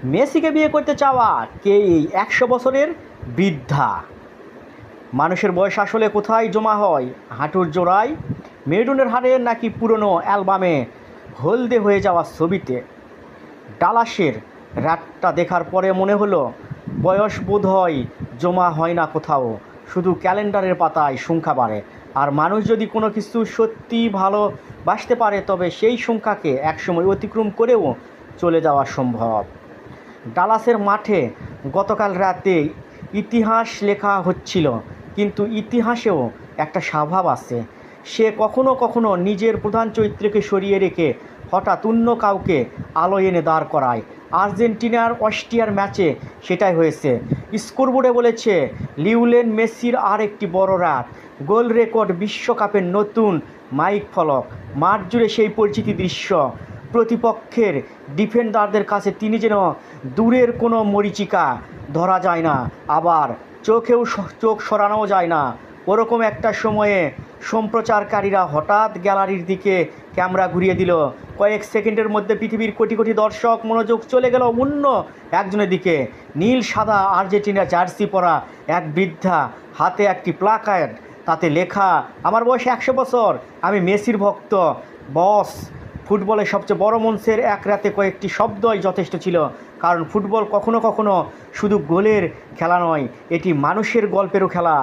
মেসিকে বিয়ে করতে চাওয়া কে এই 100 বছরের বৃদ্ধা? মানুষের বয়স আসলে কোথায় জমা হয়? হাঁটুর জোড়ায়, মেরুনের হাড়ে, নাকি পুরনো অ্যালবামে হলদে হয়ে যাওয়া ছবিতে? ডালাসের রাতটা দেখার পরে মনে হলো বয়স বোধহয় জমা হয় না কোথাও, শুধু ক্যালেন্ডারের পাতায় সংখ্যা বাড়ে। আর মানুষ যদি কোনো কিছু সত্যি ভালোবাসতে পারে তবে সেই সংখ্যাকে একসময় অতিক্রম করেও চলে যাওয়া সম্ভব। ডালাসের মাঠে গতকাল রাতে ইতিহাস লেখা হচ্ছিল, কিন্তু ইতিহাসেও একটা স্বভাব আছে। সে কখনো কখনো নিজের প্রধান চরিত্রকে সরিয়ে রেখে হঠাৎ অন্য কাউকে আলো এনে দাঁড় করায়। আর্জেন্টিনার অস্ট্রিয়ার ম্যাচে সেটাই হয়েছে। স্কোরবোর্ডে বলেছে লিওনেল মেসির আর একটি বড় রাত, গোল রেকর্ড, বিশ্বকাপের নতুন মাইক ফলক। মাঠ জুড়ে সেই পরিচিত দৃশ্য। প্রতিপক্ষের ডিফেন্ডারদের কাছে তিনি যেন দূরের কোনো মরীচিকা, ধরা যায় না, আবার চোখ সরানোও যায় না। ওরকম একটা সময়ে সম্প্রচারকারীরা হঠাৎ গ্যালারির দিকে ক্যামেরা ঘুরিয়ে দিল। কয়েক সেকেন্ডের মধ্যে পৃথিবীর কোটি কোটি দর্শক মনোযোগ চলে গেল অন্য একজনের দিকে। নীল সাদা আর্জেন্টিনা জার্সি পরা এক বৃদ্ধা, হাতে একটি প্লাকার্ড, তাতে লেখা, আমার বয়স 100 বছর, আমি মেসির ভক্ত। বস, ফুটবলের সবচেয়ে বড় মঞ্চের এক রাতে কয়েকটি শব্দই যথেষ্ট ছিল, কারণ ফুটবল কখনো কখনো শুধু গোলের খেলা নয়, এটি মানুষের গল্পেরও খেলা।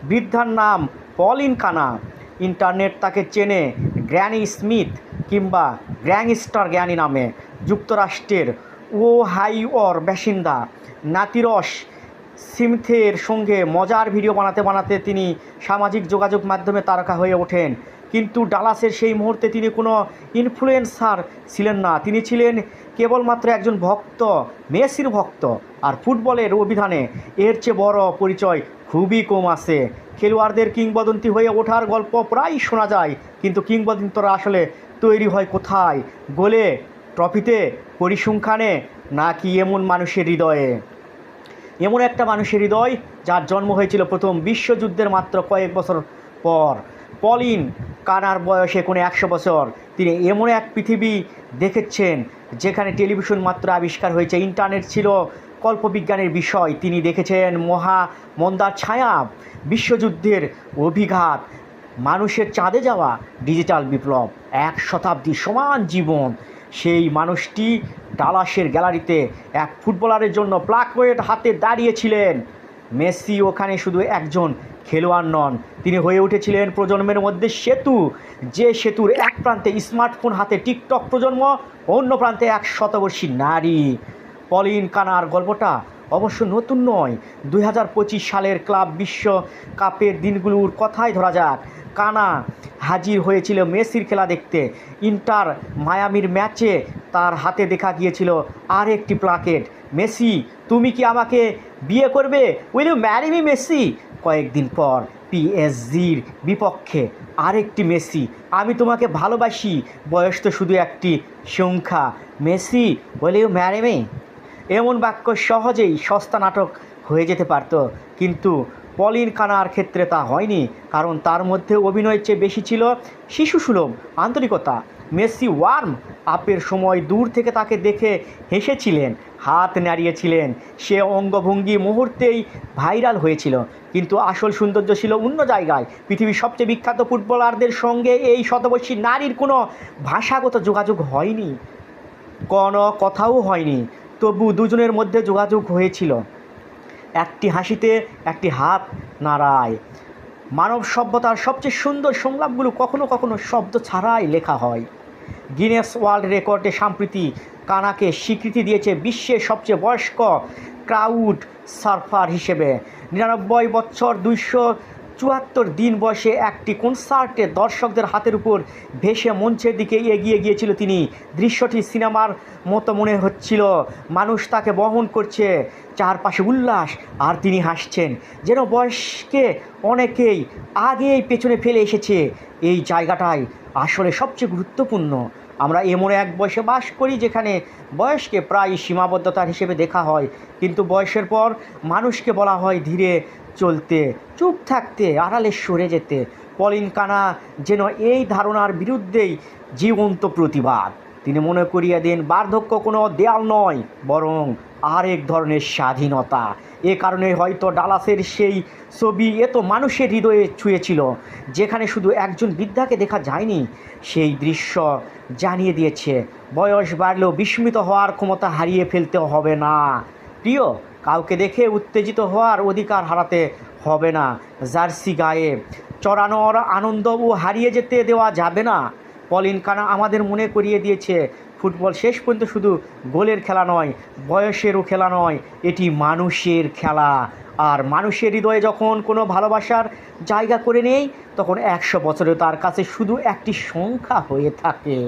বৃদ্ধার নাম পলিন কানা। ইন্টারনেট তাকে চেনে গ্র্যানি স্মিথ কিংবা গ্র্যাংস্টার গ্র্যানি নামে। যুক্তরাষ্ট্রের ওহাইওর বাসিন্দা। নাতিরস সিমথের সঙ্গে মজার ভিডিও বানাতে বানাতে তিনি সামাজিক যোগাযোগ মাধ্যমে তারকা হয়ে ওঠেন। কিন্তু ডালাসের সেই মুহূর্তে তিনি কোনো ইনফ্লুয়েন্সার ছিলেন না, তিনি ছিলেন কেবলমাত্র একজন ভক্ত, মেসির ভক্ত। আর ফুটবলের অভিধানে এর চেয়ে বড় পরিচয় খুবই কম আছে। খেলোয়াড়দের কিংবদন্তি হয়ে ওঠার গল্প প্রায় শোনা যায়, কিন্তু কিংবদন্তিরা আসলে তৈরি হয় কোথায়? গোলে, ট্রফিতে, পরিসংখ্যানে, নাকি এমন মানুষের হৃদয়ে? এমন একটা মানুষের হৃদয় যার জন্ম হয়েছিল প্রথম বিশ্বযুদ্ধের মাত্র কয়েক বছর পর। পলিন কানার বয়স এখন 100 বছর। তিনি এমন এক পৃথিবী দেখেছেন যেখানে টেলিভিশন মাত্র আবিষ্কার হয়েছে, ইন্টারনেট ছিল কল্পবিজ্ঞানের বিষয়। তিনি দেখেছেন মহামন্দার ছায়া, বিশ্বযুদ্ধের অভিঘাত, মানুষের চাঁদে যাওয়া, ডিজিটাল বিপ্লব, 1 শতাব্দী সমান জীবন। সেই মানুষটি ডালাসের গ্যালারিতে এক ফুটবলারের জন্য প্লাকার্ড হাতে দাঁড়িয়েছিলেন। মেসি ওখানে শুধু একজন খেলোয়াড় নন, তিনি হয়ে উঠেছিলেন প্রজন্মের মধ্যে সেতু। যে সেতুর এক প্রান্তে স্মার্টফোন হাতে টিকটক প্রজন্ম, অন্য প্রান্তে 100 বর্ষী নারী। পলিন কানার গল্পটা অবশ্য নতুন নয়। 2025 সালের ক্লাব বিশ্বকাপের দিনগুলোর কথাই ধরা যাক। কানা হাজির হয়েছিল মেসির খেলা দেখতে। ইন্টার মায়ামির ম্যাচে তার হাতে দেখা গিয়েছিল আর একটি প্লাকেট, মেসি তুমি কি আমাকে বিয়ে করবে, will you marry me Messi. কয়েকদিন পর পিএসজির বিপক্ষে আরেকটি মেসি, আমি তোমাকে ভালোবাসি, বয়স তো শুধু একটি সংখ্যা, Messi will you marry me. এমন বাক্য সহজেই সস্তা নাটক হয়ে যেতে পারত, কিন্তু পলিন কানার ক্ষেত্রে তা হয়নি, কারণ তার মধ্যে অভিনয়ের চেয়ে বেশি ছিল শিশুসুলভ আন্তরিকতা। মেসি ওয়ার্ম আপের সময় দূর থেকে তাকে দেখে হেসেছিলেন, হাত নাড়িয়েছিলেন, সে অঙ্গভঙ্গি মুহূর্তেই ভাইরাল হয়েছিল। কিন্তু আসল সৌন্দর্য ছিল অন্য জায়গায়। পৃথিবীর সবচেয়ে বিখ্যাত ফুটবলারদের সঙ্গে এই শতবর্ষী নারীর কোনো ভাষাগত যোগাযোগ হয়নি, কোনো কথাও হয়নি, তবু দুজনের মধ্যে যোগাযোগ হয়েছিল একটি হাসিতে, একটি হাত নাড়ায়। মানব সভ্যতার সবচেয়ে সুন্দর সংলাপগুলো কখনো কখনো শব্দ ছাড়াই লেখা হয়। গিনেস ওয়ার্ল্ড রেকর্ডে সম্প্রতি কানাকে স্বীকৃতি দিয়েছে বিশ্বের সবচেয়ে বয়স্ক ক্রাউড সার্ফার হিসেবে। 99 বছর 274 দিন বয়সে একটি কনসার্টে দর্শকদের হাতের উপর ভেসে মঞ্চের দিকে এগিয়ে গিয়েছিল তিনি। দৃশ্যটি সিনেমার মতো মনে হচ্ছিল, মানুষ তাকে বহন করছে, চারপাশে উল্লাস, আর তিনি হাসছেন, যেন বয়সকে অনেকেই আগেই পেছনে ফেলে এসেছে। এই জায়গাটাই আসলে সবচেয়ে গুরুত্বপূর্ণ। আমরা এমন এক বয়সে বাস করি যেখানে বয়সকে প্রায় সীমাবদ্ধতার হিসেবে দেখা হয়, কিন্তু বয়সের পর মানুষকে বলা হয় ধীরে চলতে, চুপ থাকতে, আড়ালে সরে যেতে। পলিন কানা যেন এই ধারণার বিরুদ্ধেই জীবন্ত প্রতিবাদ। তিনি মনে করিয়ে দেন বার্ধক্য কোনো দেয়াল নয়, বরং আরেক ধরনের স্বাধীনতা। এ কারণে হয়তো ডালাসের সেই ছবি এত মানুষের হৃদয়ে ছুঁয়েছিল, যেখানে শুধু একজন বৃদ্ধাকে দেখা যায়নি, সেই দৃশ্য জানিয়ে দিয়েছে বয়স বাড়লেও বিস্মিত হওয়ার ক্ষমতা হারিয়ে ফেলতে হবে না। প্রিয়, কাউকে দেখে উত্তেজিত হওয়ার অধিকার হারাতে হবে না। জার্সি গায়ে চড়ানোর আনন্দও হারিয়ে যেতে দেওয়া যাবে না। পলিন কানা আমাদের মনে করিয়ে দিয়েছে, ফুটবল শেষ পর্যন্ত শুধু গোলের খেলা নয়, বয়সেরও খেলা নয়, এটি মানুষের খেলা। আর মানুষের হৃদয়ে যখন কোনো ভালোবাসার জায়গা করে নেই, তখন 100 বছরেও তার কাছে শুধু একটি সংখ্যা হয়ে থাকে।